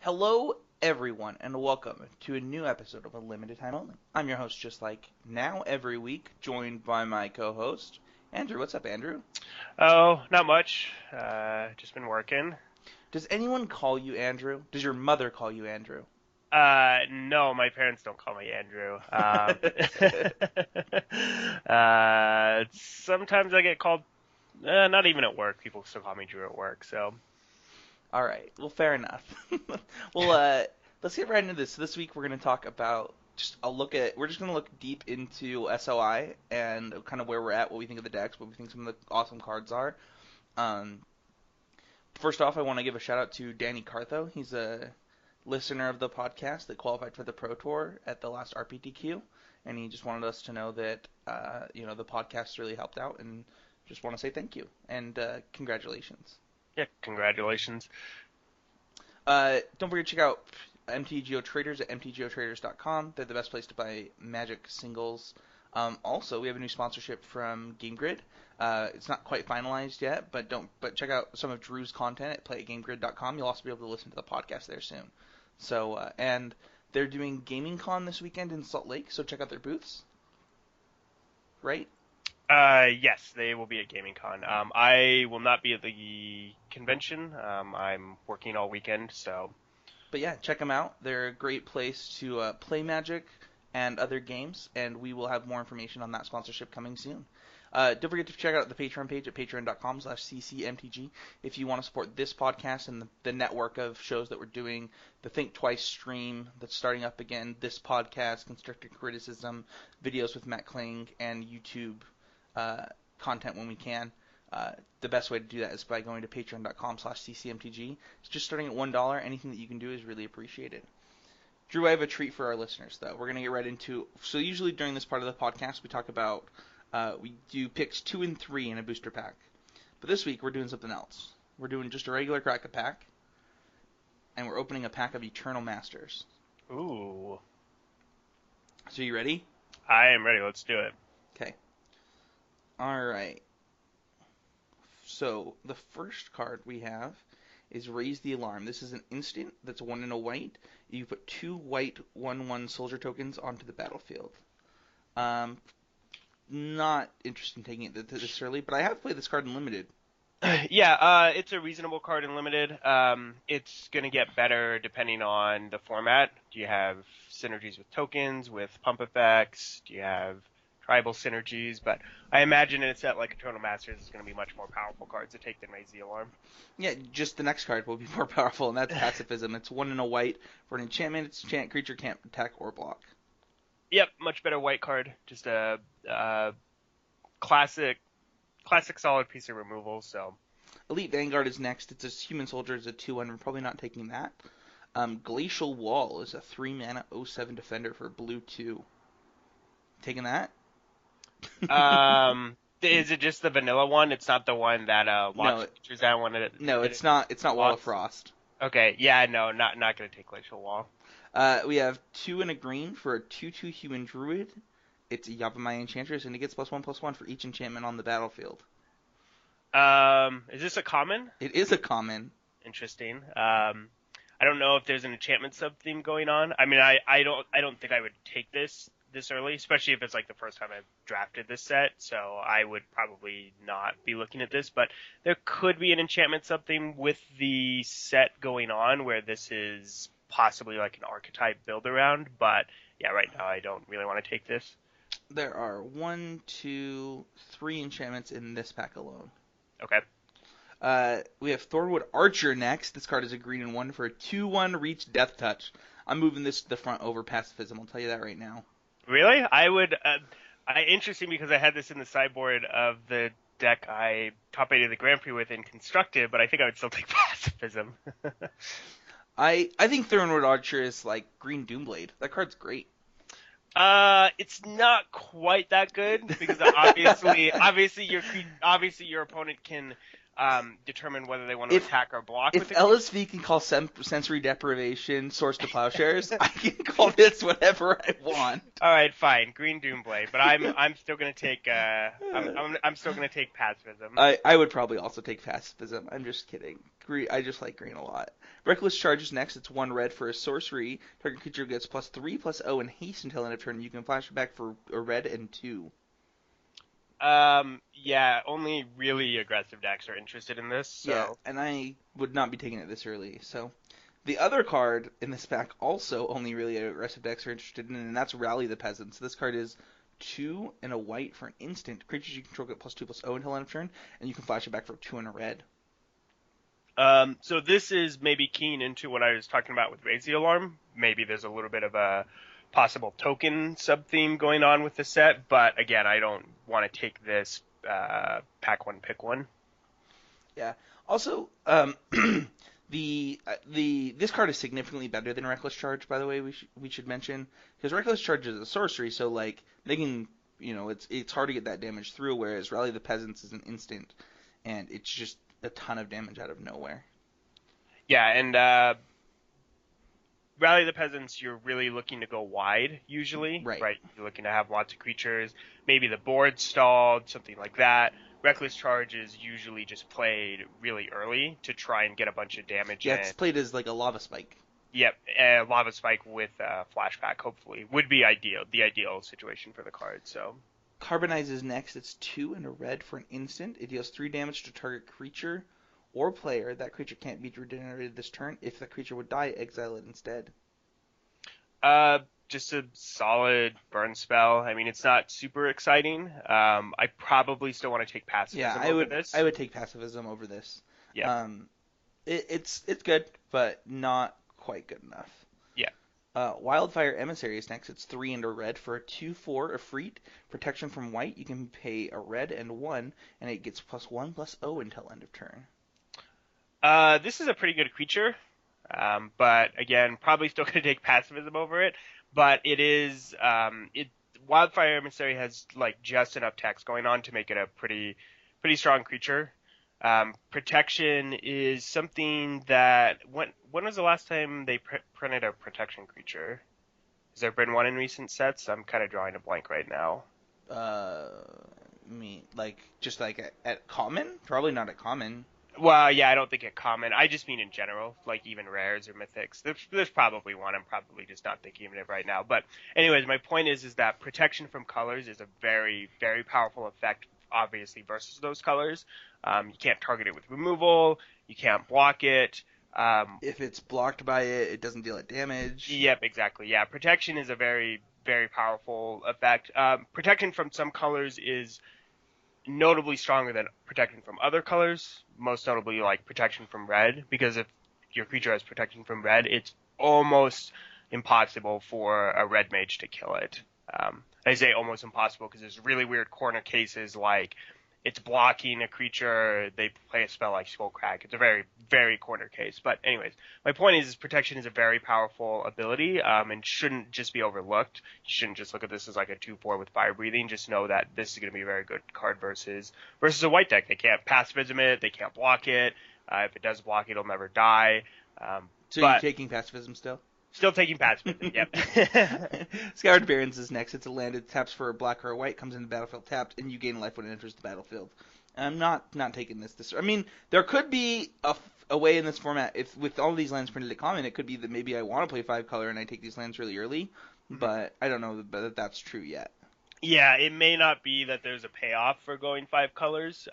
Hello, everyone, and welcome to a new episode of A Limited Time Only. I'm your host, just like now, every week, joined by my co-host, Andrew. What's up, Andrew? Oh, not much. Just been working. Does anyone call you Andrew? Does your mother call you Andrew? No, my parents don't call me Andrew. Sometimes I get called, not even at work. People still call me Drew at work. So, All right. Well, fair enough. well, let's get right into this. So this week we're going to talk about we're just going to look deep into SOI and kind of where we're at, what we think of the decks, what we think some of the awesome cards are. Um, First off, I want to give a shout out to Danny Cartho. He's a listener of the podcast that qualified for the Pro Tour at the last RPTQ, and he just wanted us to know that the podcast really helped out, and just want to say thank you and congratulations. yeah, congratulations. Don't forget to check out MTGO Traders at mtgotraders.com. They're the best place to buy Magic singles. Also, we have a new sponsorship from GameGrid. It's not quite finalized yet, but check out some of Drew's content at playatgamegrid.com. You'll also be able to listen to the podcast there soon. So, and they're doing Gaming Con this weekend in Salt Lake, so check out their booths. Right? Yes, they will be at Gaming Con. I will not be at the convention. I'm working all weekend, so. But yeah, check them out. They're a great place to play Magic and other games, and we will have more information on that sponsorship coming soon. Don't forget to check out the Patreon page at patreon.com/ccmtg if you want to support this podcast and the network of shows that we're doing, the Think Twice stream that's starting up again, this podcast, Constructive Criticism, videos with Matt Kling, and YouTube content when we can. The best way to do that is by going to patreon.com/ccmtg. It's just starting at $1. Anything that you can do is really appreciated. Drew, I have a treat for our listeners, though. We're going to get right into... So usually during this part of the podcast, we talk about... we do picks 2 and 3 in a booster pack. But this week, we're doing something else. We're doing just a regular Crack-A-Pack, and we're opening a pack of Eternal Masters. Ooh. So you ready? I am ready. Let's do it. Okay. All right. So the first card we have is Raise the Alarm. This is an instant that's 1 and a white. You put 2 white 1/1 soldier tokens onto the battlefield. Not interested in taking it this early, but I have played this card in Limited. Yeah, it's a reasonable card in Limited. It's going to get better depending on the format. Do you have synergies with tokens, with pump effects? Do you have tribal synergies? But I imagine in a set like Eternal Masters, it's going to be much more powerful cards to take than Raise the Alarm. Yeah, just the next card will be more powerful, and that's Pacifism. It's 1 and a white. For an enchantment, it's enchant creature can't attack or block. Yep, much better white card. Just a classic solid piece of removal. So Elite Vanguard is next. It's a human soldier. It's a 2/1. We're probably not taking that. Glacial Wall is a 3-mana 0/7 defender for blue 2. Taking that? Is it just the vanilla one? It's not the one that launch features that one. No, it's not. It's not Wall of Frost. Okay, yeah, no, not gonna take Glacial Wall. We have 2 and a green for a 2/2 human druid. It's a Yavimaya Enchantress, and it gets +1/+1 for each enchantment on the battlefield. Is this a common? It is a common. Interesting. I don't know if there's an enchantment sub-theme going on. I mean, I don't think I would take this early, especially if it's like the first time I've drafted this set, so I would probably not be looking at this, but there could be an enchantment sub-theme with the set going on where this is possibly like an archetype build around, but yeah, right now I don't really want to take this. There are 1, 2, 3 enchantments in this pack alone. Okay. We have Thornwood Archer next. This card is a green and 1 for a 2/1 reach Death Touch. I'm moving this to the front over Pacifism. I'll tell you that right now. Really? I would. Interesting because I had this in the sideboard of the deck I top 8 of the Grand Prix with in Constructed, but I think I would still take Pacifism. I think Thornwood Archer is like Green Doomblade. That card's great. It's not quite that good because obviously your opponent can determine whether they want to attack or block. If LSV can call sensory deprivation source to plowshares, I can call this whatever I want. All right, fine, Green Doomblade, but I'm still gonna take I'm still gonna take Pacifism. I would probably also take Pacifism. I'm just kidding. Green. I just like green a lot. Reckless Charge is next. It's 1 red for a sorcery. Target creature gets +3/+0 and haste until end of turn. You can flash it back for a red and 2. Yeah, only really aggressive decks are interested in this, Yeah, so. and I would not be taking it this early. So the other card in this pack also only really aggressive decks are interested in, and that's Rally the Peasants. This card is 2 and a white for an instant. Creatures you control get +2/+0 until end of turn, and you can flash it back for 2 and a red. So this is maybe keying into what I was talking about with Raise the Alarm. Maybe there's a little bit of a possible token sub-theme going on with the set, but again, I don't want to take this pack one, pick one. Yeah. Also, this card is significantly better than Reckless Charge. By the way, we should mention, because Reckless Charge is a sorcery, so like they can, it's hard to get that damage through. Whereas Rally the Peasants is an instant, and it's just a ton of damage out of nowhere. Yeah, and Rally the Peasants, you're really looking to go wide, usually, Right. You're looking to have lots of creatures, maybe the board stalled, something like that. Reckless Charge is usually just played really early to try and get a bunch of damage Yeah, in. it's played as like a Lava Spike. Yep, Lava Spike with Flashback, hopefully, would be the ideal situation for the card, so. Carbonize is next. It's 2 and a red for an instant. It deals 3 damage to target creature or player. That creature can't be regenerated this turn. If the creature would die, exile it instead. Just a solid burn spell. I mean, it's not super exciting. I probably still want to take pacifism over this. I would take pacifism over this. Yeah. It's good, but not quite good enough. Yeah. Wildfire Emissary is next. It's 3 and a red for a 2/4 Efreet. Protection from white. You can pay a red and 1, and it gets +1/+0 until end of turn. This is a pretty good creature, but again, probably still going to take pacifism over it. But it is, Wildfire Emissary has like just enough text going on to make it a pretty strong creature. Protection is something that when was the last time they printed a protection creature? Has there been one in recent sets? I'm kind of drawing a blank right now. Just like at common? Probably not at common. Well, yeah, I don't think at common. I just mean in general, like even rares or mythics. There's probably one. I'm probably just not thinking of it right now. But anyways, my point is that protection from colors is a very, very powerful effect, obviously, versus those colors. You can't target it with removal. You can't block it. If it's blocked by it, it doesn't deal it damage. Yep, exactly. Yeah, protection is a very, very powerful effect. Protection from some colors is notably stronger than protection from other colors, most notably like protection from red, because if your creature has protection from red, it's almost impossible for a red mage to kill it. I say almost impossible because there's really weird corner cases like it's blocking a creature, they play a spell like Skullcrack. It's a very, very corner case. But anyways, my point is protection is a very powerful ability and shouldn't just be overlooked. You shouldn't just look at this as like a 2/4 with fire breathing. Just know that this is going to be a very good card versus a white deck. They can't pacifism it. They can't block it. If it does block it, it'll never die. So you're taking pacifism still? Still taking pacifism, yep. Scoured Barrens is next. It's a land. It taps for a black or a white, comes into the battlefield tapped, and you gain life when it enters the battlefield. I'm not taking this. I mean, there could be a way in this format, if with all these lands printed at common, it could be that maybe I want to play 5 color and I take these lands really early, but I don't know that that's true yet. Yeah, it may not be that there's a payoff for going 5 colors,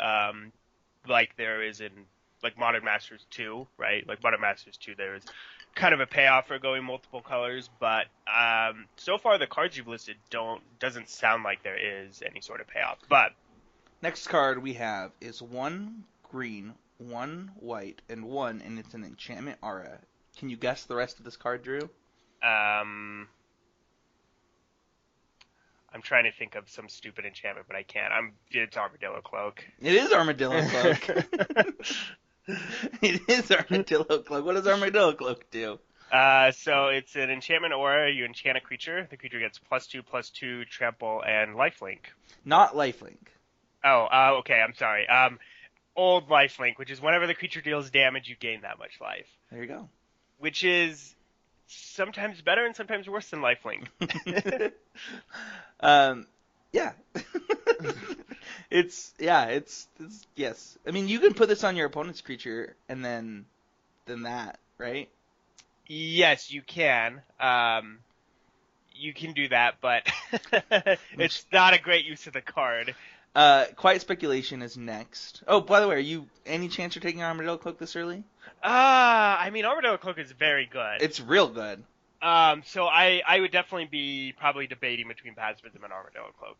like there is in like Modern Masters 2, right? Like Modern Masters 2, there's kind of a payoff for going multiple colors, but so far the cards you've listed doesn't sound like there is any sort of payoff. But next card we have is 1 green, 1 white, and 1, and it's an enchantment aura. Can you guess the rest of this card, Drew? I'm trying to think of some stupid enchantment, but I can't. It's Armadillo Cloak. It is Armadillo Cloak. It is Armadillo Cloak. What does Armadillo Cloak do? So it's an enchantment aura. You enchant a creature. The creature gets +2/+2 trample and lifelink. Not lifelink. Oh, okay. I'm sorry. Old lifelink, which is whenever the creature deals damage, you gain that much life. There you go. Which is sometimes better and sometimes worse than lifelink. Yeah. it's yes. I mean, you can put this on your opponent's creature and then that, right? Yes, you can. You can do that, but it's not a great use of the card. Quiet Speculation is next. Oh, by the way, are you any chance you're taking Armadillo Cloak this early? I mean, Armadillo Cloak is very good. It's real good. So I would definitely be probably debating between Pacifism and Armadillo Cloak.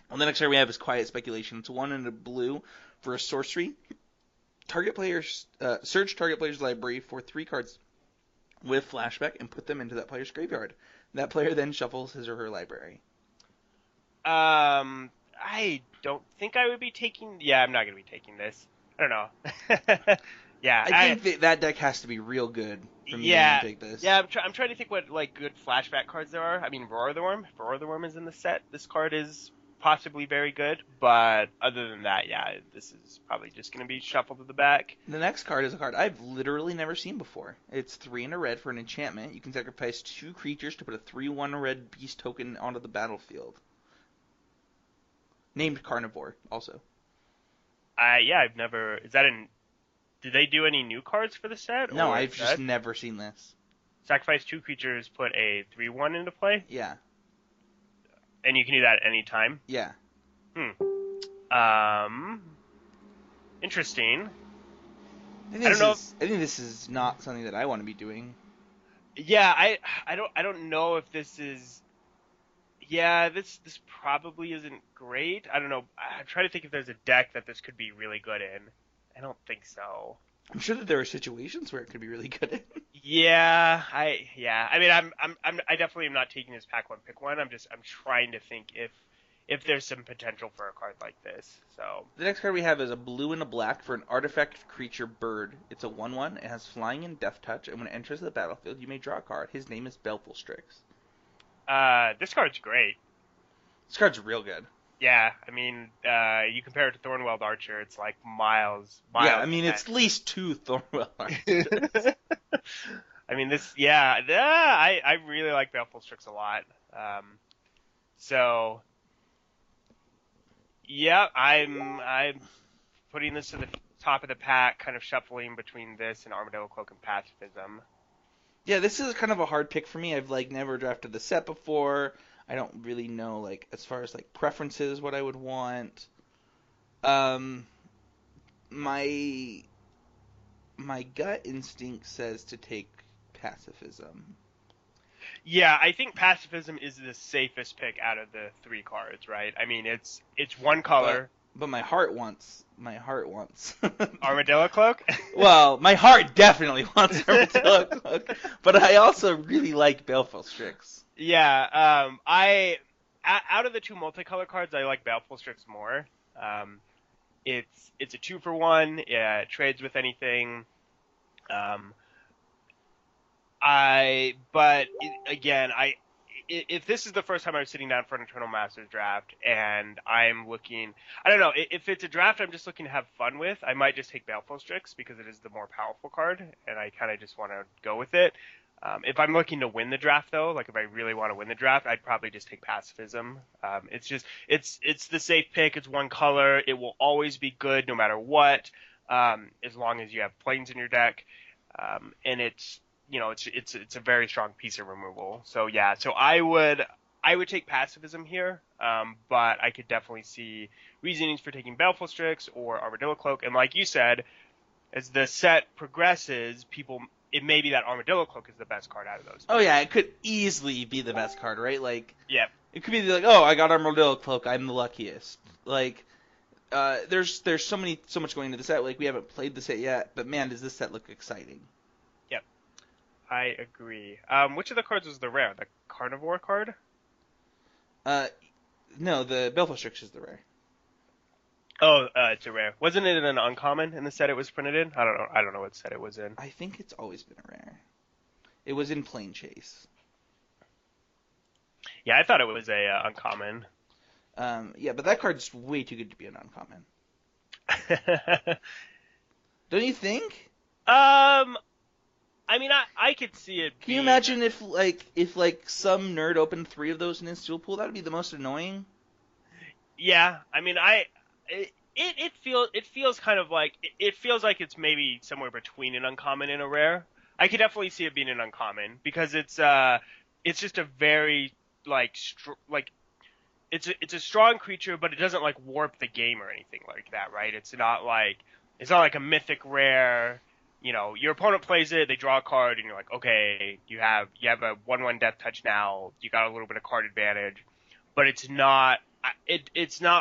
Well, the next card we have is Quiet Speculation. It's 1 and a blue for a sorcery. Search target player's library for 3 cards with flashback and put them into that player's graveyard. That player then shuffles his or her library. I don't think I would be taking. Yeah, I'm not gonna be taking this. I don't know. Yeah, I think that deck has to be real good for me to take this. Yeah, I'm trying to think what like good flashback cards there are. I mean, Roar the Worm. If Roar the Worm is in the set, this card is possibly very good. But other than that, yeah, this is probably just going to be shuffled to the back. The next card is a card I've literally never seen before. It's 3 and a red for an enchantment. You can sacrifice 2 creatures to put a 3/1 red beast token onto the battlefield. Named Carnivore, also. Yeah, I've never. Is that in? Did they do any new cards for the set? No, I've just never seen this. Sacrifice 2 creatures, put a 3/1 into play? Yeah. And you can do that at any time? Yeah. Interesting. I think this is not something that I want to be doing. Yeah, I don't know if this is. Yeah, this probably isn't great. I don't know. I'm trying to think if there's a deck that this could be really good in. I don't think so. I'm sure that there are situations where it could be really good in. Yeah. I mean, I definitely am not taking this pack one pick one. I'm trying to think if there's some potential for a card like this. So the next card we have is a blue and a black for an artifact creature bird. It's a 1/1. It has flying and death touch, and when it enters the battlefield, you may draw a card. His name is Baleful Strix. This card's great. This card's real good. Yeah, I mean, you compare it to Thornweld Archer, it's like miles. Yeah, I mean, it's at least 2 Thornweld Archers. I mean, I really like Baleful Strix a lot. So, yeah, I'm putting this to the top of the pack, kind of shuffling between this and Armadillo Cloak and Pacifism. Yeah, this is kind of a hard pick for me. I've never drafted the set before. I don't really know as far as preferences what I would want. My gut instinct says to take Pacifism. Yeah, I think Pacifism is the safest pick out of the 3 cards, right? I mean, it's 1 color. But my heart wants Armadillo Cloak? Well, my heart definitely wants Armadillo Cloak, but I also really like Baleful Strix. Yeah, out of the 2 multicolor cards, I like Baleful Strix more. It's a 2-for-1. Yeah, it trades with anything. If this is the first time I'm sitting down for an Eternal Masters draft and I'm looking, I don't know, if it's a draft I'm just looking to have fun with, I might just take Baleful Strix because it is the more powerful card and I kind of just want to go with it. If I'm looking to win the draft though, if I really want to win the draft, I'd probably just take Pacifism. It's the safe pick. It's 1 color. It will always be good no matter what, as long as you have planes in your deck, and it's a very strong piece of removal. So yeah, so I would take Pacifism here, but I could definitely see reasonings for taking Baleful Strix or Armadillo Cloak. And like you said, as the set progresses, it may be that Armadillo Cloak is the best card out of those. Oh yeah, it could easily be the best card, right? Yeah, it could be oh, I got Armadillo Cloak, I'm the luckiest. There's so much going into the set. We haven't played the set yet, but man, does this set look exciting. Yep, I agree. Which of the cards was the rare? The Carnivore card? No, the Baleful Strix is the rare. Oh, it's a rare. Wasn't it an uncommon in the set it was printed in? I don't know. I don't know what set it was in. I think it's always been a rare. It was in Plane Chase. Yeah, I thought it was a uncommon. Yeah, but that card's way too good to be an uncommon. Don't you think? I mean, I could see it. Can you imagine if some nerd opened 3 of those in his dual pool? That would be the most annoying. Yeah, I mean, it feels kind of like it feels like it's maybe somewhere between an uncommon and a rare. I could definitely see it being an uncommon because it's just a very like it's a strong creature, but it doesn't like warp the game or anything like that, right? It's not like a mythic rare. Your opponent plays it, they draw a card, and you're like, okay, you have a 1/1 death touch now. You got a little bit of card advantage, but it's not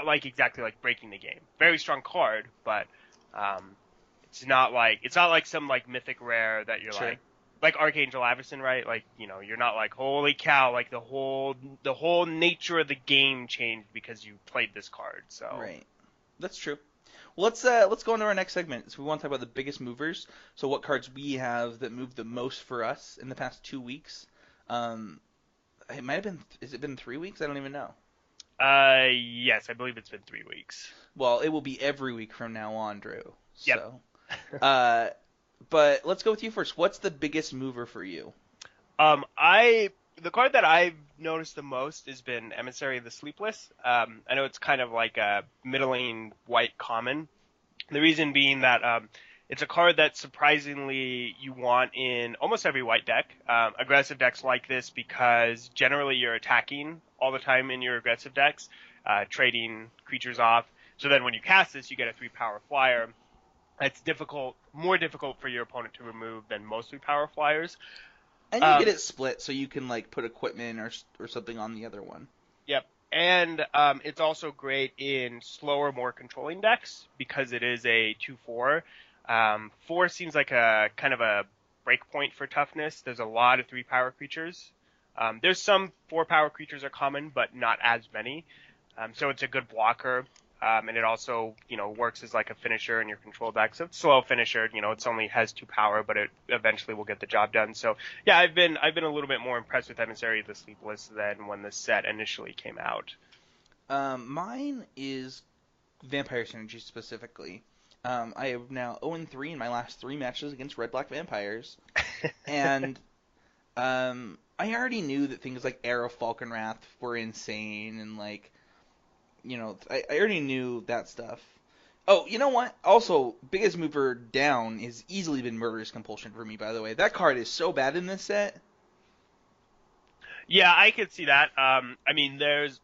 like exactly like breaking the game. Very strong card, but um, it's not like some like mythic rare that you're Sure. like Archangel Avacyn, right? Like, you're not like, holy cow, like the whole nature of the game changed because you played this card. So Right. That's true. Well, let's go into our next segment. So we want to talk about the biggest movers. So what cards we have that moved the most for us in the past 2 weeks. Um, it might have been. Is it been 3 weeks? I don't even know. yes, I believe it's been 3 weeks. Well, it will be every week from now on, Drew. Yep. So, uh, but let's go with you first. What's the biggest mover for you? The card that I've noticed the most has been Emissary of the Sleepless. I know it's kind of like a middling white common. The reason being that it's a card that surprisingly you want in almost every white deck. Aggressive decks like this because generally you're attacking all the time in your aggressive decks, trading creatures off. So then when you cast this, you get a 3-power flyer. It's more difficult for your opponent to remove than most 3-power flyers. And you get Um, it split, so you can like put equipment or something on the other one. Yep. And it's also great in slower, more controlling decks because it is a 2/4. 4 seems like a kind of a break point for toughness. There's a lot of 3-power creatures. There's some 4-power creatures are common, but not as many. So it's a good blocker. And it also, works as like a finisher in your control deck. So it's a slow finisher. It's only has 2 power, but it eventually will get the job done. So yeah, I've been a little bit more impressed with Emissary of the Sleepless than when the set initially came out. Mine is Vampire Synergy specifically. I have now 0-3 in my last 3 matches against Red Black Vampires, and I already knew that things like Arrow Falconwrath were insane, and like I already knew that stuff. Oh, you know what? Also, biggest mover down has easily been Murderous Compulsion for me. By the way, that card is so bad in this set. Yeah, I could see that. I mean, there's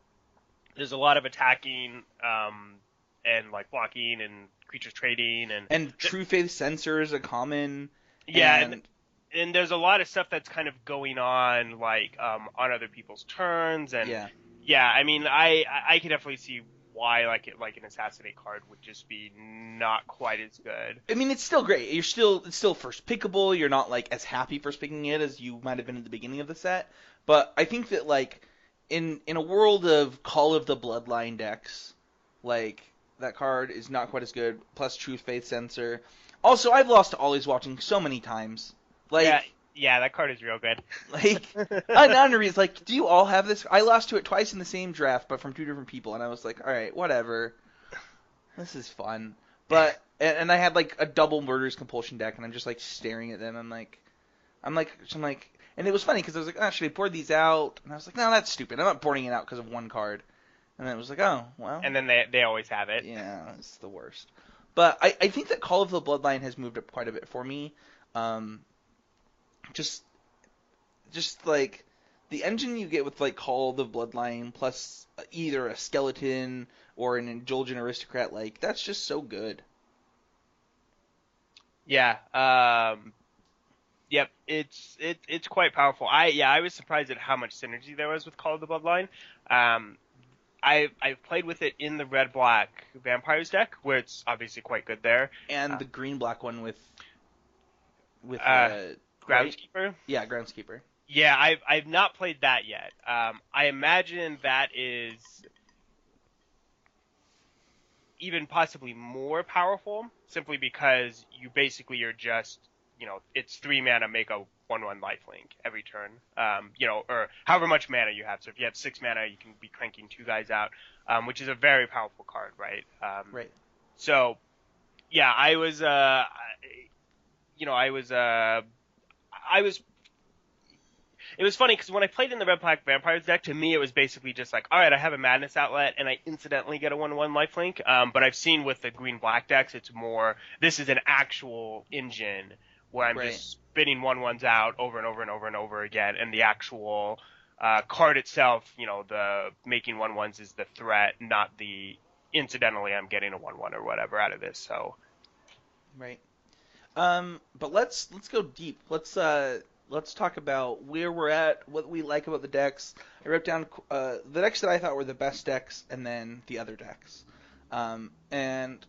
a lot of attacking, and like blocking and creatures trading And True Faith Sensor is a common, yeah, and and and there's a lot of stuff that's kind of going on like on other people's turns and yeah. yeah, I mean I could definitely see why like an assassinate card would just be not quite as good. I mean, it's still great. It's still first pickable. You're not like as happy first picking it as you might have been at the beginning of the set. But I think that like in a world of Call of the Bloodline decks, like that card is not quite as good. Plus Truth Faith Sensor. Also, I've lost to Ollie's Watching so many times. Yeah, Like yeah, that card is real good. like Anonary like, do you all have this? I lost to it twice in the same draft, but from 2 different people, and I was like, all right, whatever. This is fun. But and I had like a double Murderous Compulsion deck, and I'm just like staring at them. I'm like, and it was funny because I was like, oh, should I board these out? And I was like, no, that's stupid. I'm not boarding it out because of one card. And then it was like, oh, well, And then they always have it. yeah, it's the worst. But I think that Call of the Bloodline has moved up quite a bit for me. Um, just like the engine you get with like Call of the Bloodline plus either a skeleton or an indulgent aristocrat, like that's just so good. Yeah. Yep, it's quite powerful. I was surprised at how much synergy there was with Call of the Bloodline. Um, I've played with it in the red black vampires deck, where it's obviously quite good there. And Uh, the green black one with uh, right? Groundskeeper. Yeah, Groundskeeper. Yeah, I've not played that yet. I imagine that is even possibly more powerful, simply because you basically are just, it's 3 mana, make a 1/1 lifelink every turn. Or however much mana you have. So if you have 6 mana, you can be cranking 2 guys out, which is a very powerful card, right? Right. So yeah, I was It was funny because when I played in the Red Black Vampires deck, to me it was basically just like, all right, I have a Madness outlet and I incidentally get a 1/1 lifelink. But I've seen with the Green Black decks, it's more this is an actual engine where I'm Right. just spinning 1/1s out over and over and over and over again, and the actual card itself, the making 1/1s is the threat, not the incidentally I'm getting a 1/1 or whatever out of this. So Right. But let's go deep. Let's talk about where we're at, what we like about the decks. I wrote down the decks that I thought were the best decks, and then the other decks. And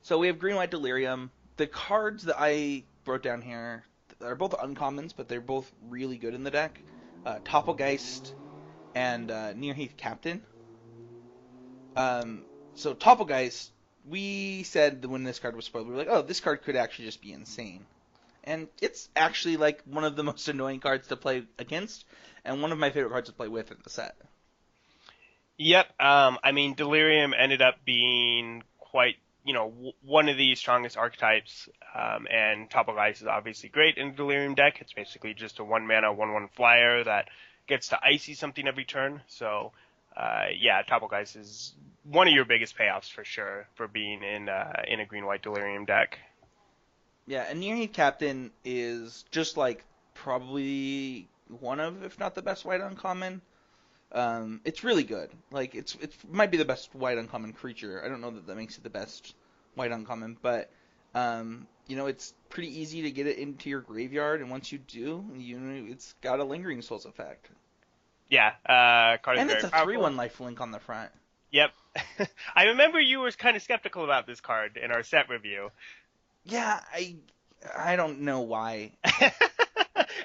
so we have Green White Delirium. The cards that I wrote down here are both uncommons, but they're both really good in the deck. Topplegeist and Nearheath Captain. So Topplegeist, we said that when this card was spoiled, we were like, oh, this card could actually just be insane. And it's actually like one of the most annoying cards to play against, and one of my favorite cards to play with in the set. yep. I mean, Delirium ended up being quite, one of the strongest archetypes. And Top of Ice is obviously great in the Delirium deck. It's basically just a 1-mana, 1/1 flyer that gets to icy something every turn. So, yeah, Top of Ice is one of your biggest payoffs for sure for being in a green-white Delirium deck. Yeah, and Nearheath Captain is just like probably one of, if not the best white uncommon. It's really good. Like it might be the best white uncommon creature. I don't know that makes it the best white uncommon, but it's pretty easy to get it into your graveyard, and once you do, it's got a Lingering Souls effect. Yeah, card is And very it's a powerful. 3/1 life link on the front. Yep. I remember you were kind of skeptical about this card in our set review. Yeah, I don't know why.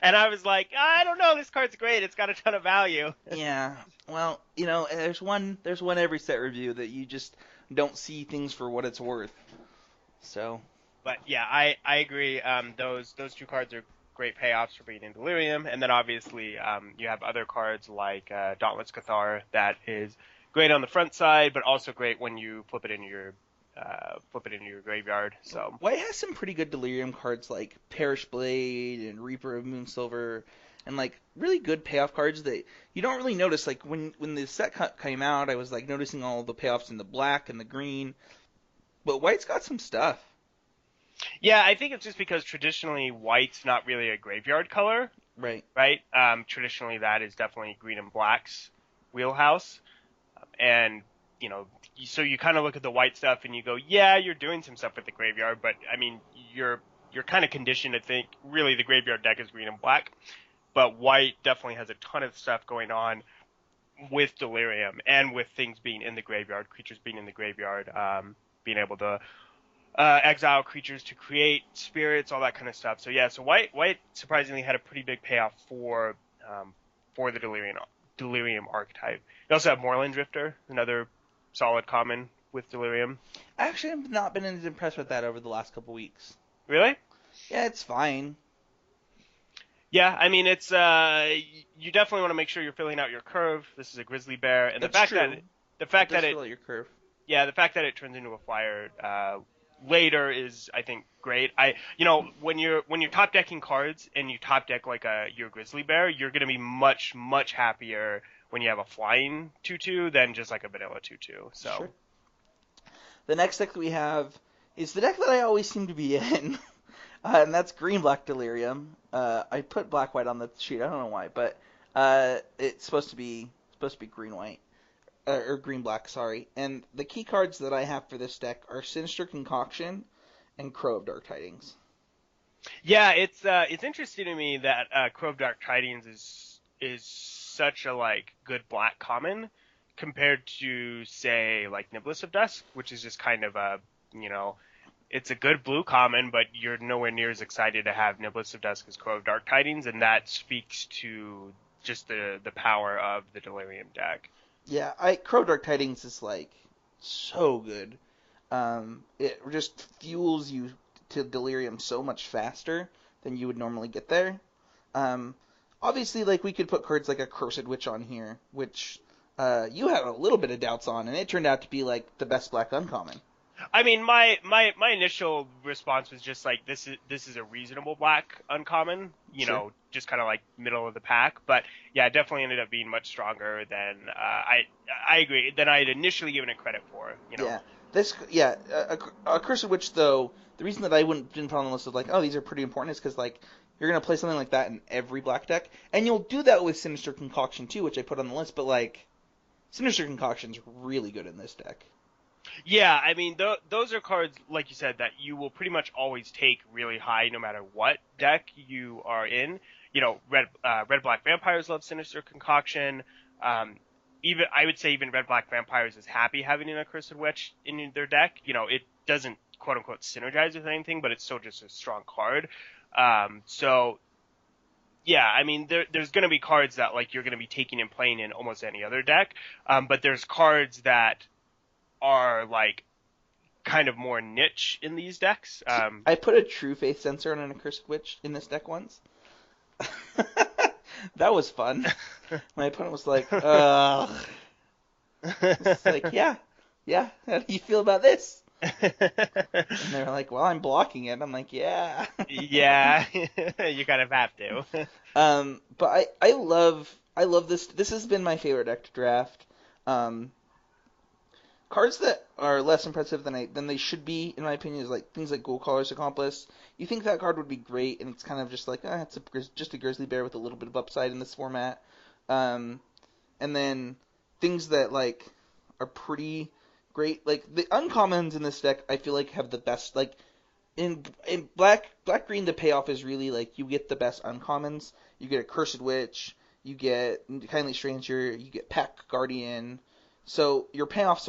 And I was like, I don't know, this card's great. It's got a ton of value. Yeah, well, there's one every set review that you just don't see things for what it's worth. So, But yeah, I agree. Those two cards are great payoffs for being in Delirium, and then obviously you have other cards like Dauntless Cathar that is great on the front side, but also great when you flip it into your graveyard. So White has some pretty good Delirium cards like Perish Blade and Reaper of Moonsilver, and like really good payoff cards that you don't really notice. Like when the set came out, I was like noticing all the payoffs in the black and the green, but White's got some stuff. yeah, I think it's just because traditionally white's not really a graveyard color, Right. right? Traditionally that is definitely green and black's wheelhouse, and so you kind of look at the white stuff and you go, yeah, you're doing some stuff with the graveyard, but I mean, you're kind of conditioned to think really the graveyard deck is green and black, but white definitely has a ton of stuff going on with Delirium and with things being in the graveyard, creatures being in the graveyard, being able to exile creatures to create spirits, all that kind of stuff. So yeah, so white surprisingly had a pretty big payoff for the Delirium archetype. You also have Moorland Drifter, another solid common with Delirium. I actually have not been as impressed with that over the last couple weeks. Really? Yeah, it's fine. Yeah, I mean it's you definitely want to make sure you're filling out your curve. This is a grizzly bear, and That's the fact true. that the fact It does that fill out your curve. the fact that it turns into a flyer later is, I think, great. When you're top decking cards and you top deck like your grizzly bear, you're gonna be much happier when you have a flying 2/2 than just like a vanilla 2/2. So. Sure. The next deck that we have is the deck that I always seem to be in, and that's Green Black Delirium. I put Black White on the sheet. I don't know why, but it's supposed to be Green White or Green Black. Sorry. And the key cards that I have for this deck are Sinister Concoction and Crow of Dark Tidings. Yeah, it's interesting to me that Crow of Dark Tidings is such a good black common compared to say like Niblis of Dusk, which is just kind of it's a good blue common, but you're nowhere near as excited to have Niblis of Dusk as Crow of Dark Tidings, and that speaks to just the power of the Delirium deck. Yeah, Crow of Dark Tidings is like so good. It just fuels you to Delirium so much faster than you would normally get there. Obviously, like we could put cards like a Cursed Witch on here, which you had a little bit of doubts on, and it turned out to be like the best black uncommon. I mean, my initial response was just like this is a reasonable black uncommon, Sure. just kind of like middle of the pack. But yeah, it definitely ended up being much stronger than I agree than I had initially given it credit for. Yeah. A Cursed Witch though. The reason that I wouldn't didn't put on the list of like, oh, these are pretty important is because like you're gonna play something like that in every black deck, and you'll do that with Sinister Concoction too, which I put on the list. But like, Sinister Concoction's really good in this deck. Yeah, I mean those are cards like you said that you will pretty much always take really high no matter what deck you are in. Red Black Vampires love Sinister Concoction. Um, even I would say even Red Black Vampires is happy having an Accursed Witch in their deck. It doesn't quote unquote synergize with anything, but it's still just a strong card. So yeah, I mean there's going to be cards that like you're going to be taking and playing in almost any other deck. But there's cards that are like kind of more niche in these decks. I put a True Faith sensor on an Accursed Witch in this deck once. That was fun. My opponent was like, ugh. It's like, yeah, yeah. How do you feel about this? And they were like, well, I'm blocking it. I'm like, yeah. Yeah, you kind of have to. But I love this. This has been my favorite deck to draft. Um, Cards that are less impressive than they should be, in my opinion, is like things like Ghoul Caller's Accomplice. You think that card would be great, and it's kind of just like, it's just a Grizzly Bear with a little bit of upside in this format. Um, and then things that like are pretty great, like the uncommons in this deck, I feel like have the best. Like in black green, the payoff is really like you get the best uncommons. You get a Cursed Witch, you get Kindly Stranger, you get Pack Guardian. So your payoffs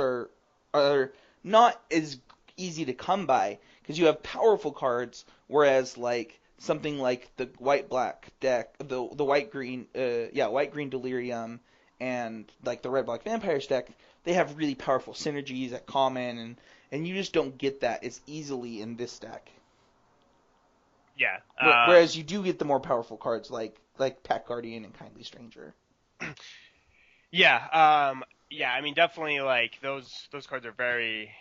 are not as easy to come by because you have powerful cards, whereas like something like the white black deck, the white green Delirium, and like the red black Vampires deck, they have really powerful synergies at common, and you just don't get that as easily in this deck. Yeah. Whereas you do get the more powerful cards like Pack Guardian and Kindly Stranger. Yeah. I mean, definitely like those cards are very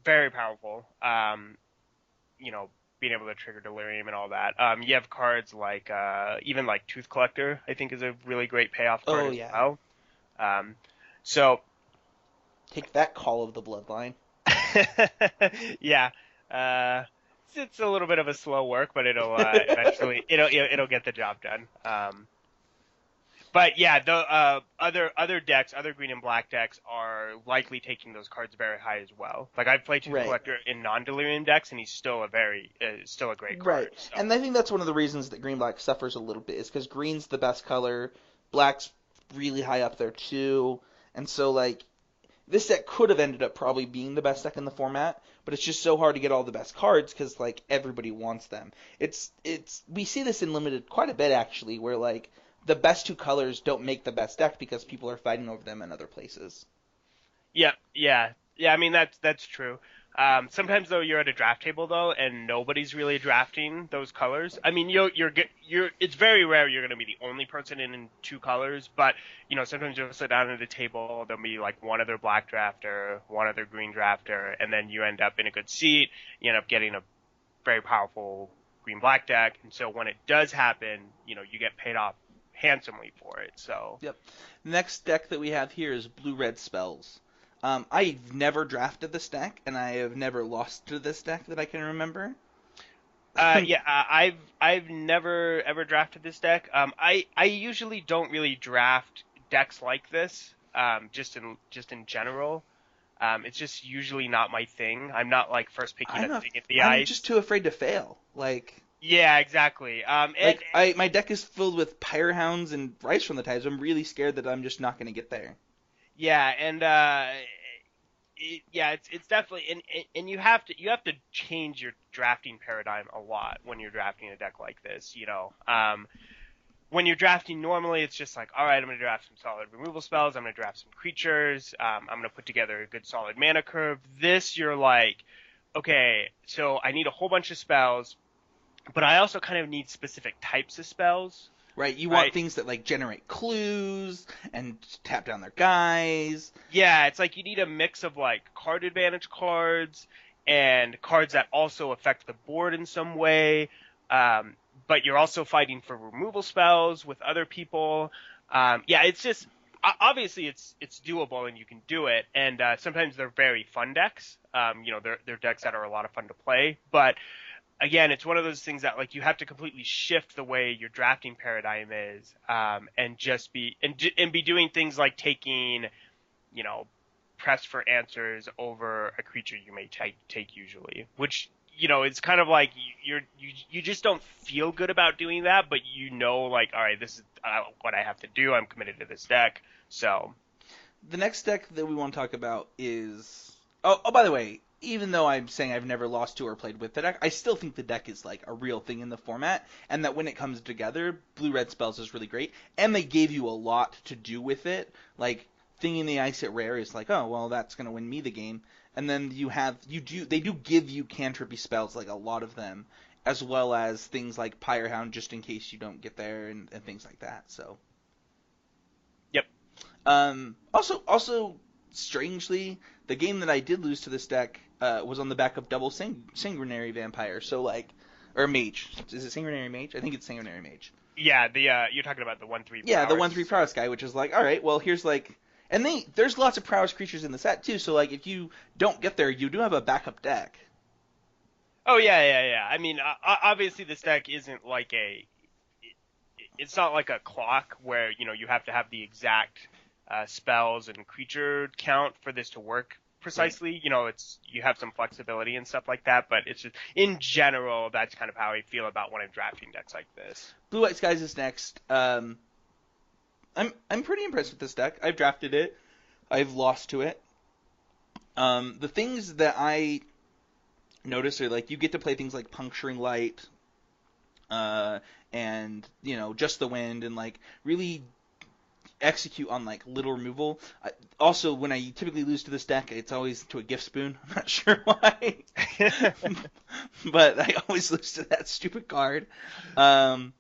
very powerful. Being able to trigger Delirium and all that. You have cards like even like Tooth Collector. I think is a really great payoff card Oh as yeah, well. Um, so take that, Call of the Bloodline. yeah. Uh, it's a little bit of a slow work, but it'll eventually it'll get the job done. But yeah, the other decks, other green and black decks are likely taking those cards very high as well. Like I've played Tooth Right. Collector in non-delirium decks, and he's still a great Right. card. So And I think that's one of the reasons that green black suffers a little bit is because green's the best color, black's really high up there too, and so like this deck could have ended up probably being the best deck in the format, but it's just so hard to get all the best cards because like everybody wants them. It's we see this in limited quite a bit actually, where like the best two colors don't make the best deck because people are fighting over them in other places. yeah. I mean that's true. Sometimes though you're at a draft table though, and nobody's really drafting those colors. I mean you're it's very rare you're going to be the only person in two colors, but sometimes you'll sit down at a table, there'll be like one other black drafter, one other green drafter, and then you end up in a good seat. You end up getting a very powerful green black deck, and so when it does happen, you get paid off handsomely for it. So Yep. Next deck that we have here is blue red spells. I've never drafted this deck, and I have never lost to this deck that I can remember. I've never ever drafted this deck. I usually don't really draft decks like this. Just in general. It's just usually not my thing. I'm not like first picking a thing at the I'm just ice. too afraid to fail. Yeah, exactly. And My deck is filled with Pyre Hounds and Rise from the Tides. I'm really scared that I'm just not going to get there. yeah, and it's definitely and you have to change your drafting paradigm a lot when you're drafting a deck like this. When you're drafting normally, it's just like, all right, I'm going to draft some solid removal spells. I'm going to draft some creatures. I'm going to put together a good solid mana curve. This, you're like, okay, so I need a whole bunch of spells, but I also kind of need specific types of spells. Right, you want right? things that like generate clues and tap down their guys. Yeah, it's like you need a mix of like card advantage cards and cards that also affect the board in some way. Um, but you're also fighting for removal spells with other people. Yeah, it's just obviously it's doable and you can do it. And sometimes they're very fun decks. They're decks that are a lot of fun to play. But again, it's one of those things that like you have to completely shift the way your drafting paradigm is, and just be doing things like taking you know, press for answers over a creature you may take usually, which it's kind of like you just don't feel good about doing that, but like, all right, this is what I have to do. I'm committed to this deck, so The next deck that we want to talk about is oh, by the way, even though I'm saying I've never lost to or played with the deck, I still think the deck is like a real thing in the format, and that when it comes together, blue red spells is really great, and they gave you a lot to do with it. Like Thinging the Ice at rare is like, oh well, that's gonna win me the game, and then they do give you cantripy spells, like a lot of them, as well as things like Pyrehound just in case you don't get there and things like that. So yep. also, strangely, the game that I did lose to this deck was on the back of double Sanguinary Vampire. So like, or Mage. Is it Sanguinary Mage? I think it's Sanguinary Mage. Yeah, the you're talking about the 1/3 Yeah, the prowess. 1/3 prowess guy, which is like, all right, well here's like, and there's lots of prowess creatures in the set too. So like, if you don't get there, you do have a backup deck. Oh yeah. I mean, obviously this deck isn't like it's not like a clock where you have to have the exact spells and creature count for this to work Right. precisely. You have some flexibility and stuff like that, but it's just in general that's kind of how I feel about when I'm drafting decks like this. Blue White Skies is next. I'm pretty impressed with this deck. I've drafted it. I've lost to it. The things that I notice are like you get to play things like Puncturing Light, uh, and Just the Wind, and like really execute on like little removal. Also, when I typically lose to this deck, it's always to a Gift Spoon. I'm not sure why, but I always lose to that stupid card. Um,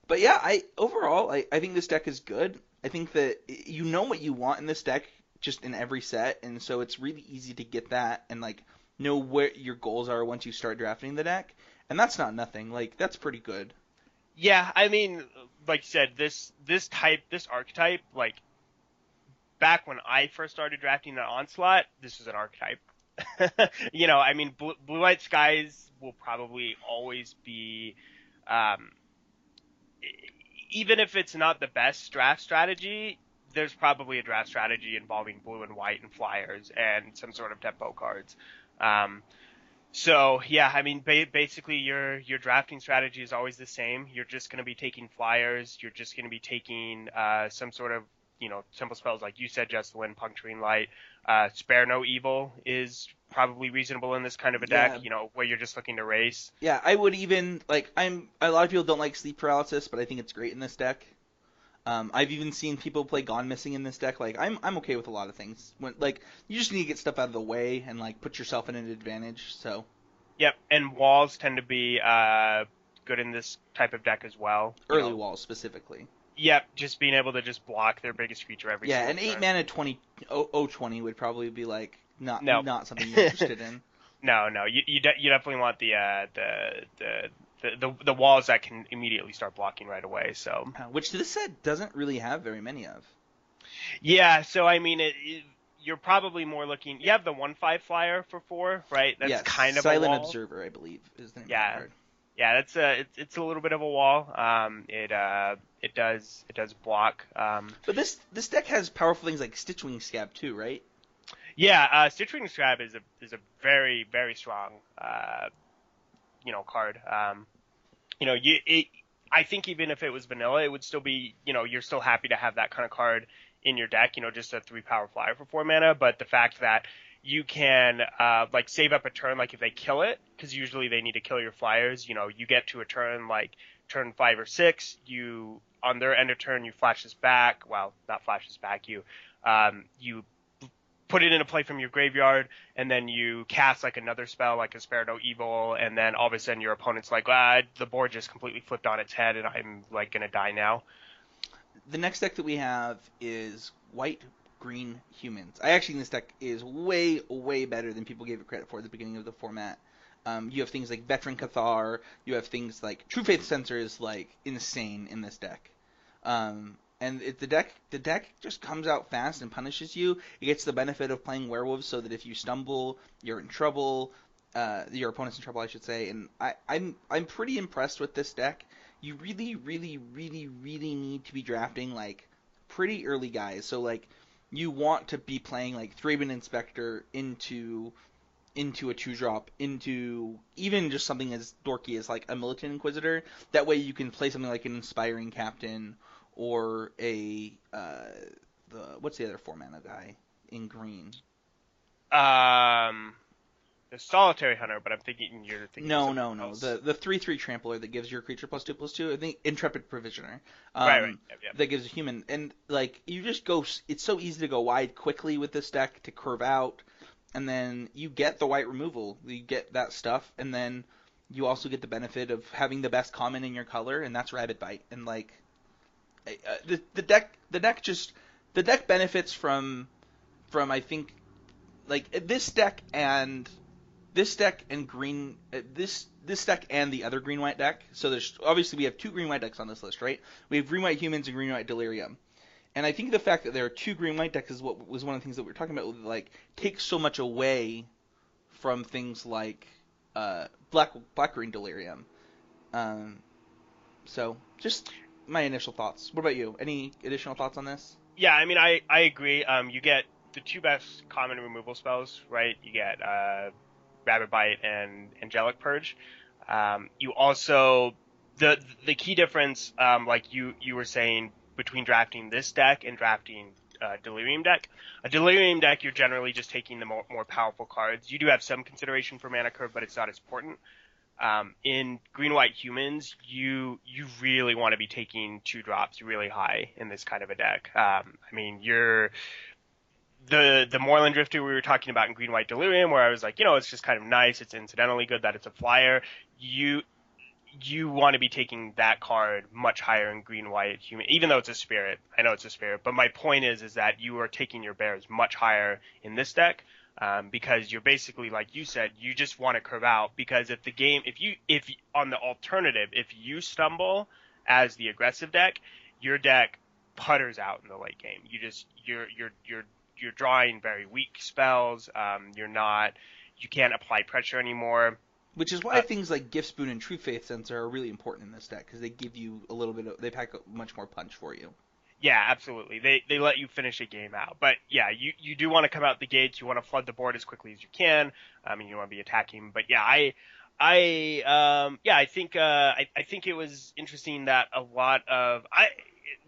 but yeah, I think this deck is good. I think that you know what you want in this deck just in every set, and so it's really easy to get that and like know where your goals are once you start drafting the deck. And that's not nothing. Like that's pretty good. Yeah, I mean, like you said, this archetype, like back when I first started drafting the Onslaught, this was an archetype. I mean, Blue White Skies will probably always be, um, even if it's not the best draft strategy, there's probably a draft strategy involving blue and white and flyers and some sort of tempo cards. Um, so yeah, I mean, basically your drafting strategy is always the same. You're just going to be taking flyers. You're just going to be taking some sort of simple spells like you said, Just the Wind, Puncturing Light. Spare No Evil is probably reasonable in this kind of a deck. Yeah, Where you're just looking to race. yeah. I would even like. A lot of people don't like sleep paralysis, but I think it's great in this deck. I've even seen people play Gone Missing in this deck. Like I'm okay with a lot of things. When like you just need to get stuff out of the way and like put yourself in an advantage. So Yep, and walls tend to be good in this type of deck as well. early walls specifically. Yep, just being able to just block their biggest creature every Yeah, single an 8 turn. mana 20 would probably be like No, not something you're interested in. no. You definitely want the walls that can immediately start blocking right away. So Which this set doesn't really have very many of. yeah, so I mean you're probably more looking. You have the 1/5 flyer for 4, right? That's Yes, kind of a Silent wall. Observer, I believe, is the name of the Yeah, card. yeah. It's a little bit of a wall. It does block. But this deck has powerful things like Stitchwing Scab too, right? Yeah, Stitchwing Scrab is a very very strong card. I think even if it was vanilla, it would still be you're still happy to have that kind of card in your deck. Just a 3 power flyer for 4 mana, but the fact that you can like save up a turn, like if they kill it, because usually they need to kill your flyers. You get to a turn like turn 5 or 6. You on their end of turn you flash this back. Well, not flash this back. You put it into play from your graveyard, and then you cast like another spell, like Aspire No Evil, and then all of a sudden your opponent's like, the board just completely flipped on its head, and I'm like gonna die now. The next deck that we have is white green humans. I actually think this deck is way, way better than people gave it credit for at the beginning of the format. You have things like Veteran Cathar. You have things like True Faith Sensor is like insane in this deck. And the deck just comes out fast and punishes you. It gets the benefit of playing werewolves, so that if you stumble, you're in trouble. Your opponent's in trouble, I should say. And I'm pretty impressed with this deck. You really, really, really, really need to be drafting like pretty early guys. So like you want to be playing like Thraben Inspector into a 2-drop, into even just something as dorky as like a Militant Inquisitor. That way you can play something like an Inspiring Captain or what's the other 4-mana guy in green? Um, the Solitary Hunter, but you're thinking of No, something no, no. else. The 3/3 trampler that gives your creature +2/+2. I think Intrepid Provisioner. Right. Yep. That gives a human, and like you just go. It's so easy to go wide quickly with this deck to curve out, and then you get the white removal. You get that stuff, and then you also get the benefit of having the best common in your color, and that's Rabbit Bite. And like the deck benefits from I think like this deck and green this deck and the other green white deck. So there's obviously we have 2 green white decks on this list, right? We have green white humans and green white delirium. And I think the fact that there are 2 green white decks is what was one of the things that we were talking about, like takes so much away from things like black green delirium. So just my initial thoughts. What about you? Any additional thoughts on this? Yeah, I mean, I agree. You get the 2 best common removal spells, right? You get Rabbit Bite and Angelic Purge. You also the key difference, like you were saying, between drafting this deck and drafting Delirium deck. A Delirium deck, you're generally just taking the more powerful cards. You do have some consideration for mana curve, but it's not as important. In green-white humans, you really want to be taking 2-drops really high in this kind of a deck. I mean, the Moorland Drifter we were talking about in green-white Delirium, where I was like, it's just kind of nice. It's incidentally good that it's a flyer. You want to be taking that card much higher in green-white human, even though it's a spirit. I know it's a spirit, but my point is that you are taking your bears much higher in this deck. Because you're basically, like you said, you just want to curve out, because if on the alternative, if you stumble as the aggressive deck, your deck putters out in the late game. You're drawing very weak spells. You can't apply pressure anymore. Which is why things like Gift Spoon and True Faith Sensor are really important in this deck, because they give you a little bit of, they pack much more punch for you. Yeah, absolutely. They let you finish a game out. But yeah, you do want to come out the gates. You want to flood the board as quickly as you can. I mean, you want to be attacking. But yeah, I think it was interesting that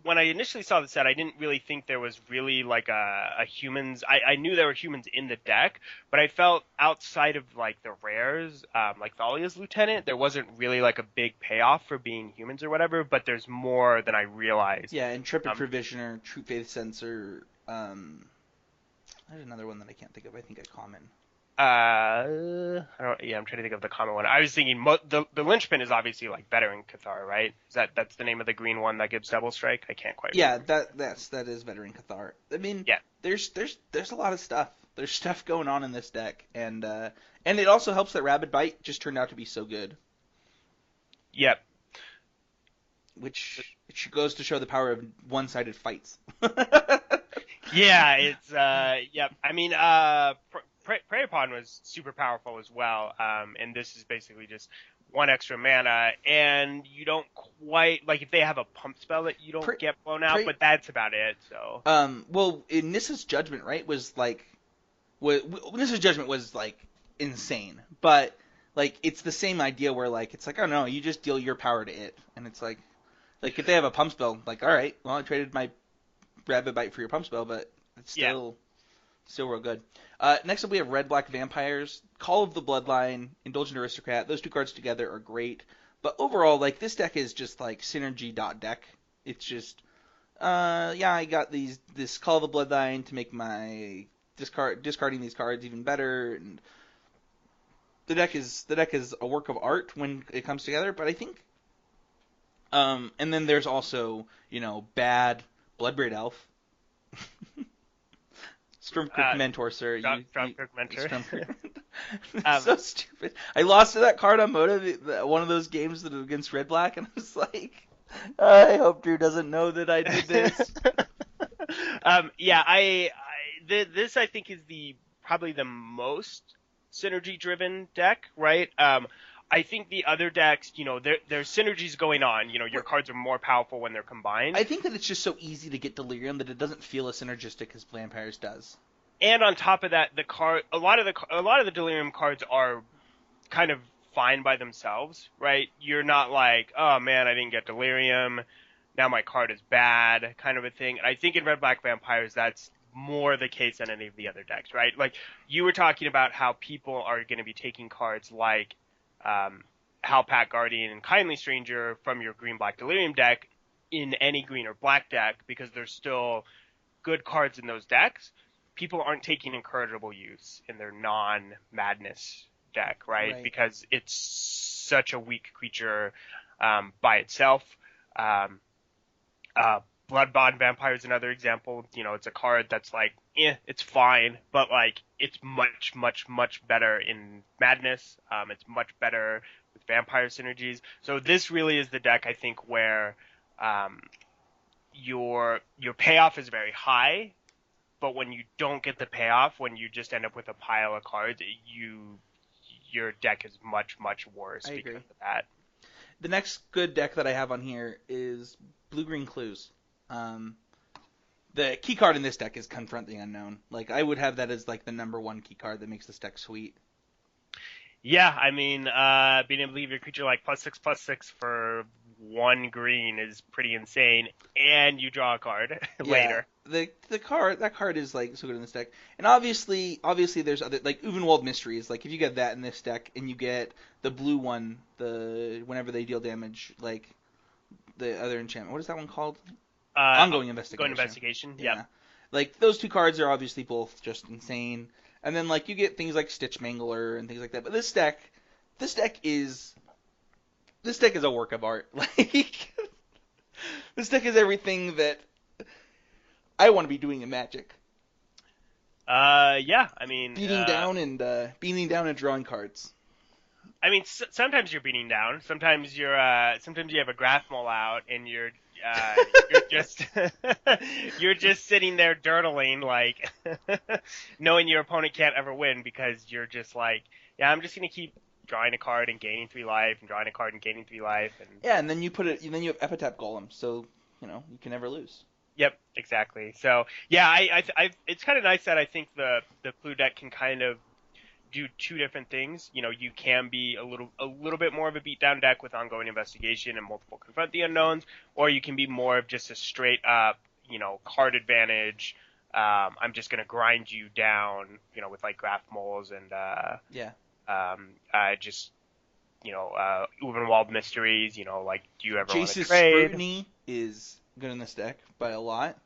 when I initially saw the set, I didn't really think there was really like a humans. I knew there were humans in the deck, but I felt outside of like the rares, like Thalia's Lieutenant, there wasn't really like a big payoff for being humans or whatever. But there's more than I realized. Yeah, Intrepid Provisioner, True Faith Sensor. There's another one that I can't think of. I think a common. I'm trying to think of the common one. I was thinking the linchpin is obviously like Veteran Cathar, right? That's the name of the green one that gives double strike? I can't quite remember. That is Veteran Cathar. I mean, yeah. There's a lot of stuff. There's stuff going on in this deck, and it also helps that Rabbit Bite just turned out to be so good. Yep. Which goes to show the power of one-sided fights. Yeah, it's yep. I mean, Prey Upon was super powerful as well, and this is basically just 1 extra mana, and you don't quite, like, if they have a pump spell that you don't get blown out, but that's about it, so. Well, in Nissa's Judgment, right, Nissa's Judgment was, like, insane, but, like, it's the same idea where, like, it's like, oh no, you just deal your power to it, and it's like, if they have a pump spell, like, alright, well, I traded my Rabbit Bite for your pump spell, but it's still real good. Next up, we have Red-Black Vampires, Call of the Bloodline, Indulgent Aristocrat. Those 2 cards together are great. But overall, like, this deck is just, like, synergy.deck. It's just, I got this Call of the Bloodline to make my discarding these cards even better. And the deck is a work of art when it comes together. But I think, and then there's also bad Bloodbraid Elf. Stormkirk Mentor, sir. Stormkirk Mentor. Stormkirk. So stupid. I lost to that card on Moto, one of those games against Red Black, and I was like, I hope Drew doesn't know that I did this. This I think is probably the most synergy driven deck, right? I think the other decks, there's synergies going on. Your cards are more powerful when they're combined. I think that it's just so easy to get Delirium that it doesn't feel as synergistic as Vampires does. And on top of that, a lot of the Delirium cards are kind of fine by themselves, right? You're not like, oh man, I didn't get Delirium, now my card is bad, kind of a thing. And I think in Red Black Vampires, that's more the case than any of the other decks, right? Like you were talking about how people are going to be taking cards like Halpak Guardian and Kindly Stranger from your green-black Delirium deck in any green or black deck because there's still good cards in those decks. People aren't taking Incorrigible Use in their non-Madness deck, right? Because it's such a weak creature by itself. Bloodbond Vampire is another example. It's a card that's like, it's fine, but like it's much, much, much better in Madness. It's much better with Vampire synergies. So this really is the deck I think where your payoff is very high, but when you don't get the payoff, when you just end up with a pile of cards, your deck is much, much worse because of that. The next good deck that I have on here is Blue-Green Clues. The key card in this deck is Confront the Unknown. Like, I would have that as like the number one key card that makes this deck sweet. Yeah, I mean, being able to leave your creature like +6/+6 for 1 green is pretty insane, and you draw a card later. That card is like so good in this deck, and obviously there's other like Uvenwald Mysteries. Like if you get that in this deck, and you get the blue one, whenever they deal damage, like the other enchantment. What is that one called? Ongoing Investigation. Ongoing Investigation. Yeah. Like those two cards are obviously both just insane, and then like you get things like Stitch Mangler and things like that. But this deck is a work of art. Like this deck is everything that I want to be doing in Magic. Yeah, I mean, beating down and drawing cards. I mean, sometimes you're beating down. Sometimes you have a Graph Mole out, and you're just sitting there dirtling, like knowing your opponent can't ever win because you're just like, yeah, I'm just gonna keep drawing a card and gaining 3 life, and drawing a card and gaining 3 life, and then you have Epitaph Golem, so you can never lose. Yep, exactly. So yeah, I it's kind of nice that I think the Clue deck can kind of do 2 different things. You can be a little bit more of a beatdown deck with Ongoing Investigation and multiple Confront the Unknowns, or you can be more of just a straight up, card advantage. I'm just gonna grind you down, with like Graph Moles and just Uvenwald Mysteries. Like, do you ever want to Jace's trade? Scrutiny is good in this deck by a lot.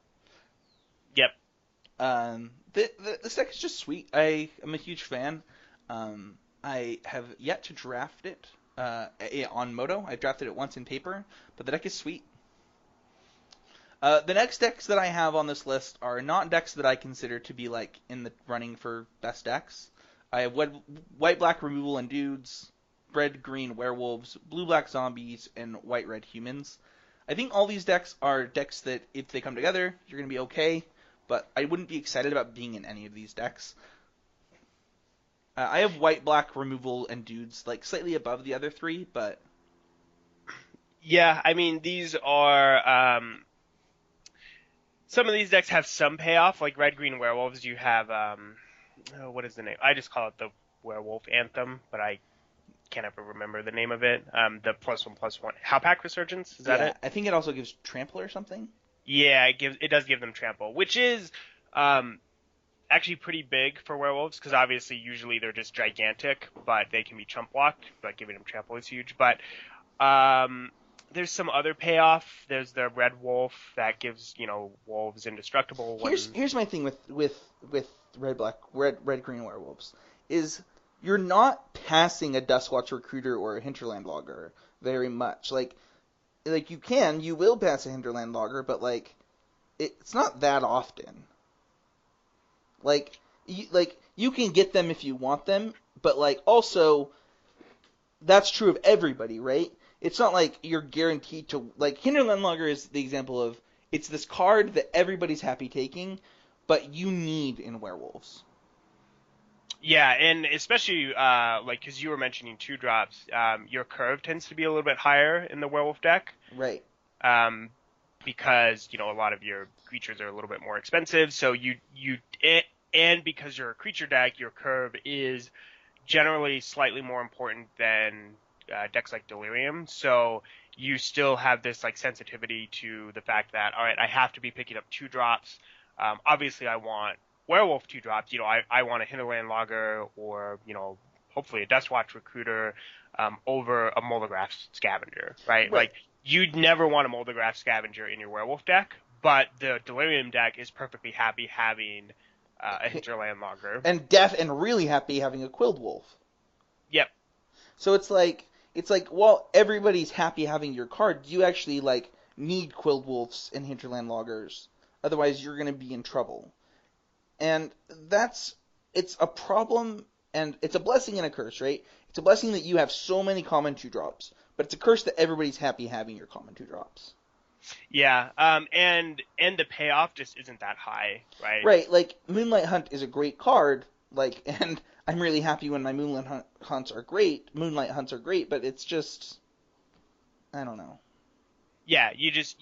Yep. This deck is just sweet. I am a huge fan. I have yet to draft it on Moto. I drafted it once in paper, but the deck is sweet. The next decks that I have on this list are not decks that I consider to be like in the running for best decks. I have white-black removal and dudes, red-green werewolves, blue-black zombies, and white-red humans. I think all these decks are decks that if they come together, you're going to be okay, but I wouldn't be excited about being in any of these decks. I have white-black removal and dudes like slightly above the other 3, but yeah, I mean, these are some of these decks have some payoff, like red-green werewolves. You have what is the name? I just call it the Werewolf Anthem, but I can't ever remember the name of it. The +1/+1 Halpak Resurgence, is that it? I think it also gives Trample or something. Yeah, it does give them Trample, which is actually pretty big for werewolves, because obviously usually they're just gigantic, but they can be chump blocked, but giving them Trample is huge. But there's some other payoff. There's the red wolf that gives, wolves indestructible Here's when. here's my thing with red green werewolves is you're not passing a Duskwatch recruiter or a hinterland logger very much. Like you will pass a hinterland logger, but like it's not that often. Like you can get them if you want them, but like also that's true of everybody, right? It's not like you're guaranteed to like Hinterland Logger is the example of it's this card that everybody's happy taking, but you need in werewolves. Yeah, and especially like because you were mentioning two drops, your curve tends to be a little bit higher in the werewolf deck. Right. Um, because a lot of your creatures are a little bit more expensive, so and because you're a creature deck, your curve is generally slightly more important than decks like Delirium. So you still have this like sensitivity to the fact that all right, I have to be picking up two drops. Obviously, I want Werewolf two drops. I want a Hinterland Logger or hopefully a Dustwatch Recruiter over a Molograph Scavenger, right? Right. Like you'd never want a Molograph Scavenger in your Werewolf deck, but the Delirium deck is perfectly happy having a Hinterland Logger. And really happy having a Quilled Wolf. Yep. So it's like while everybody's happy having your card, you actually like need Quilled Wolves and Hinterland Loggers. Otherwise, you're going to be in trouble. And it's a problem, and it's a blessing and a curse, right? It's a blessing that you have so many common two drops, but it's a curse that everybody's happy having your common two drops. Yeah, and the payoff just isn't that high, right? Right, like Moonlight Hunt is a great card, like, and I'm really happy when my Hunts are great. Moonlight Hunts are great, but it's just, I don't know. Yeah, you just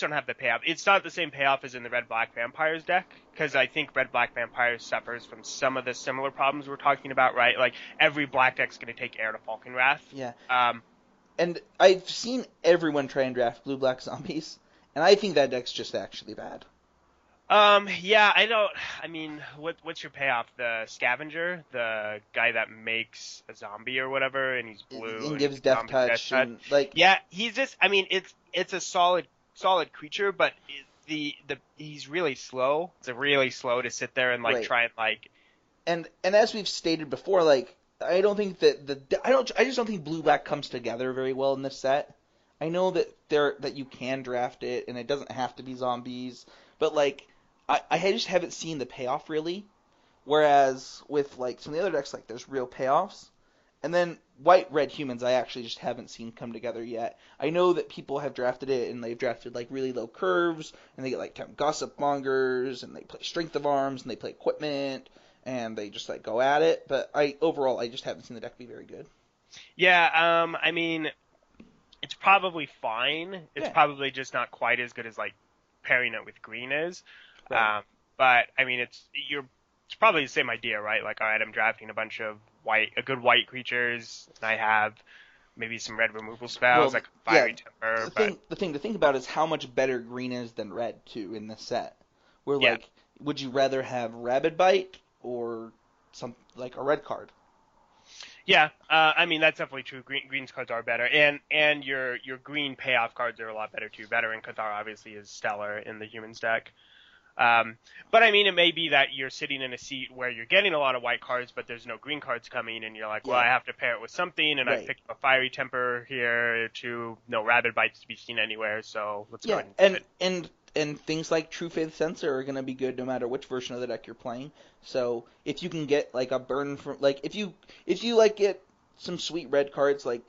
don't have the payoff. It's not the same payoff as in the Red Black Vampires deck, because I think Red Black Vampires suffers from some of the similar problems we're talking about, right? Like every black deck's going to take Heir to Falkenrath. Yeah, Um, and I've seen everyone try and draft Blue Black Zombies, and I think that deck's just actually bad. yeah, I don't. I mean, what's your payoff? The Scavenger, the guy that makes a zombie or whatever, and he's blue And and gives he's Death zombie death Touch, touch. and like, Yeah, he's just. I mean, it's a solid creature, but the he's really slow. It's really slow to sit there and like right. try and like. And as we've stated before, like I don't think that I just don't think blue black comes together very well in this set. I know that you can draft it and it doesn't have to be zombies, but like I just haven't seen the payoff really. Whereas with like some of the other decks, like there's real payoffs, and then white red humans I actually just haven't seen come together yet. I know that people have drafted it and they've drafted like really low curves and they get like 10 gossip mongers and they play strength of arms and they play equipment and they just like go at it. But I just haven't seen the deck be very good. Yeah, I mean, it's probably fine. It's Yeah, probably just not quite as good as like pairing it with green is. right. But I mean, it's probably the same idea, right? Like, all right, I'm drafting a bunch of good white creatures, and I have maybe some red removal spells, Well, like yeah. Fiery Temper, The but thing to think about is how much better green is than red too in this set. Where yeah. like, would you rather have Rabid Bite or some like a red card? Yeah, I mean that's definitely true. Green's cards are better, and your green payoff cards are a lot better too. Veteran Cathar obviously is stellar in the humans deck. But I mean, it may be that you're sitting in a seat where you're getting a lot of white cards, but there's no green cards coming, and you're like, well, Yeah, I have to pair it with something, and I right. picked up a Fiery Temper here to no Rabid Bites to be seen anywhere, so let's go Yeah, ahead and do it. and things like True Faith Sensor are gonna be good no matter which version of the deck you're playing. So if you can get like a burn from like if you like get some sweet red cards like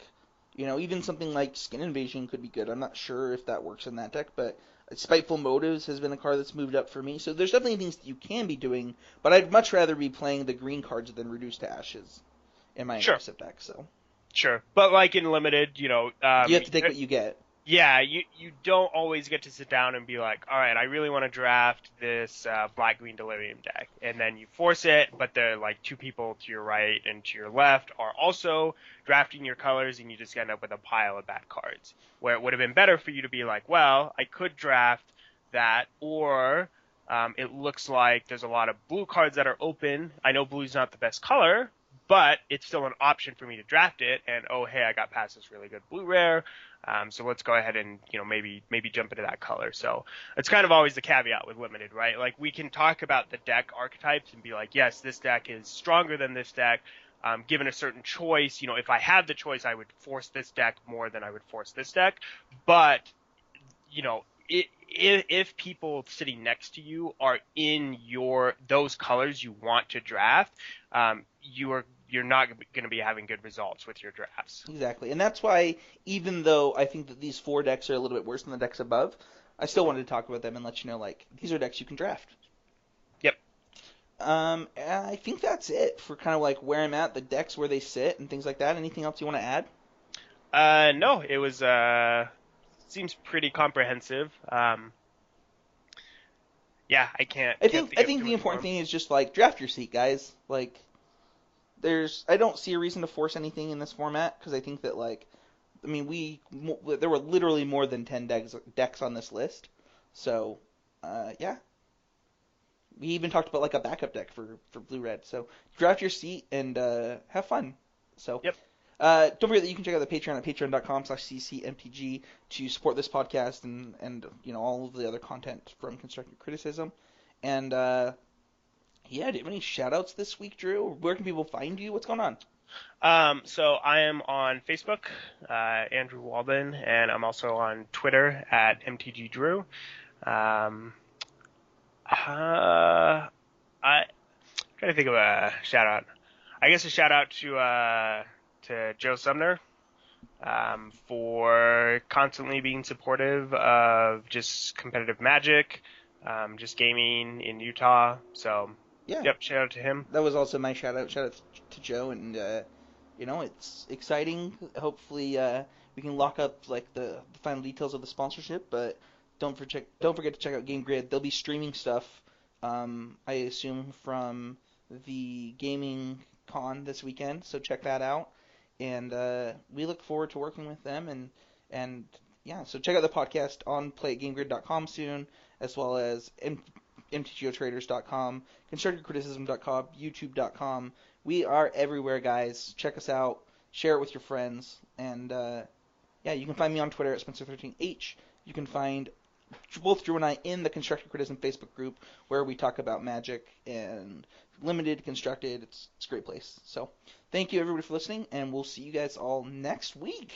even something like Skin Invasion could be good. I'm not sure if that works in that deck, but Spiteful Motives has been a card that's moved up for me. So there's definitely things that you can be doing, but I'd much rather be playing the green cards than Reduce to Ashes in my Sure, aggressive deck. So sure. But like in limited, you have to take what you get. yeah, you don't always get to sit down and be like, all right, I really want to draft this black green delirium deck, and then you force it, but the like two people to your right and to your left are also drafting your colors, and you just end up with a pile of bad cards. Where it would have been better for you to be like, well, I could draft that, or it looks like there's a lot of blue cards that are open. I know blue's not the best color, but it's still an option for me to draft it. And oh, hey, I got past this really good blue rare. So let's go ahead and maybe jump into that color. So it's kind of always the caveat with limited, right? Like we can talk about the deck archetypes and be like, yes, this deck is stronger than this deck. Given a certain choice, if I had the choice, I would force this deck more than I would force this deck. But if people sitting next to you are in those colors you want to draft, you're not going to be having good results with your drafts. Exactly, and that's why even though I think that these 4 decks are a little bit worse than the decks above, I still wanted to talk about them and let you know like these are decks you can draft. Yep. And I think that's it for kind of like where I'm at, the decks where they sit and things like that. Anything else you want to add? No, it was seems pretty comprehensive. Yeah, I can't I can't think think I of think too the much important more. thing is just like draft your seat, guys. Like I don't see a reason to force anything in this format because I think that like I mean there were literally more than 10 decks on this list. So, yeah, we even talked about like a backup deck for blue red. So draft your seat and have fun. So Yep. don't forget that you can check out the Patreon at patreon.com/ccmtg to support this podcast and all of the other content from Constructive Criticism. And yeah, do you have any shout outs this week, Drew? Where can people find you? What's going on? So I am on Facebook, Andrew Walden, and I'm also on Twitter at MTGDrew. Um, I'm trying to think of a shout out. I guess a shout out to Joe Sumner for constantly being supportive of just competitive Magic, just gaming in Utah. So, Yeah, yep, shout out to him. that was also my shout out. Shout out to Joe, and it's exciting. Hopefully, we can lock up like the final details of the sponsorship. But don't forget to check out Game Grid. They'll be streaming stuff. I assume from the gaming con this weekend. So check that out, and we look forward to working with them. And yeah, so check out the podcast on playatgamegrid.com soon, as well as mtgotraders.com, constructivecriticism.com, youtube.com. We are everywhere, guys. Check us out. Share it with your friends. And yeah, you can find me on Twitter at Spencer13H. You can find both Drew and I in the Constructive Criticism Facebook group where we talk about Magic and Limited, Constructed. It's a great place. So thank you, everybody, for listening, and we'll see you guys all next week.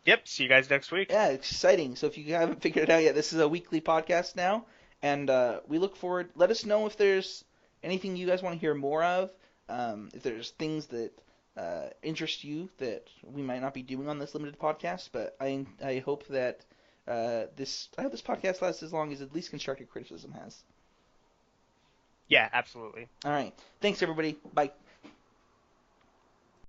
Yep, see you guys next week. Yeah, exciting. So if you haven't figured it out yet, this is a weekly podcast now, and we look forward. Let us know if there's anything you guys want to hear more of. If there's things that interest you that we might not be doing on this limited podcast, but I hope that this podcast lasts as long as at least constructive criticism has. Yeah, absolutely. All right. Thanks, everybody. Bye.